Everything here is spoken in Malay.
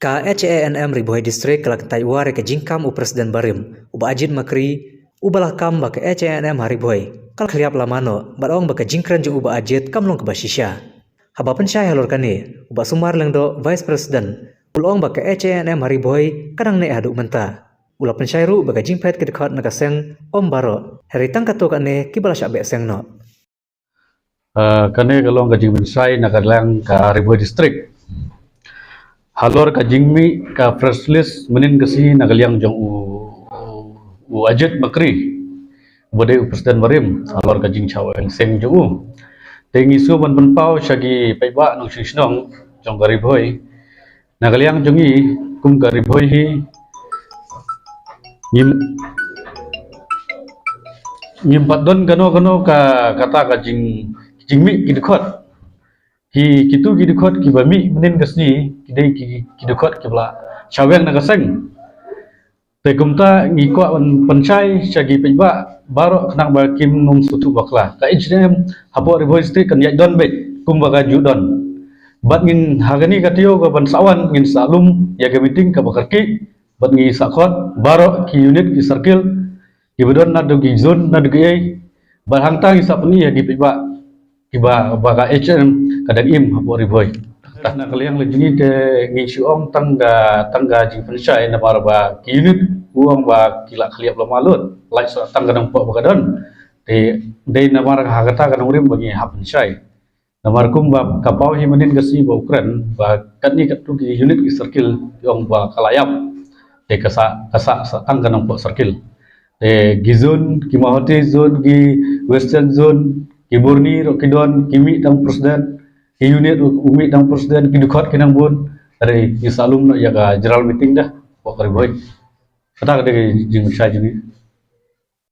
Ka HANM ribuai distrik kelak taiware ke jingkam u presiden barim uba ajid makri ubalah kam ba ke HANM haribuai kal kriap lamano barong ba ke jingkran ju uba ajid kamlong ke basisha haba pensyai halor kani uba sumar lengdo vice president ulong ba ke HANM haribuai kadang ne haduk menta ula pensyai ru ba ke jingpet ke dekat nakaseng om baro hari tangkato kane kibala syabe seng no kane kalong ka jing pensai nakadlang ka ribuai distrik halor ka jingmi ka press list menin kasi nagaliang jong u ajit makri bode u presiden marim halor ka jing chaw eng seng ju tengi su ban pau syagi paiba nong shisnong jong ka ribuai nagaliang jongi kum ka ribuai hi nyim padon gano ka kata ka jingmi kidkhot ki kitu kidkhot ki bami menin kasni kidai kidkhot kibla chaweng nagaseng te kumta ngikwa pansai syagi paiba baro kenang ba kim num sutu bakla ka HDM habo ribuai distrik kan yadon bet kumbaga judon bat ngin hagani katio ka bansawan ngin salum ya ke meeting ka bakarki bat ngi sakot baro ki unit ki circle ki bedon na dogi zone na dogi bat hangtang isapni ya ki paiba kiba baga HM kadang im habo ribuai tak nak kaliang lejungi ke ngi syuong tangga jing pensai na barba ki unit uang ba kilak khliap lo malut lai so tangga nang po bagadon de na mar hagata kan urim bagi hap pensai namar kum ba kapau hi menin gasi ba ukran ba katni katu ki unit ki circle uang ba kalayap de kasa tangga nang po circle de gizon ki mahoti zone ki western zone ki burni ro kidon kimi tang presiden ki unit umi tang presiden ki dukhat kinang bun dari ki salum no ya ga general meeting dah pokok ribuai kata de jing pensai jini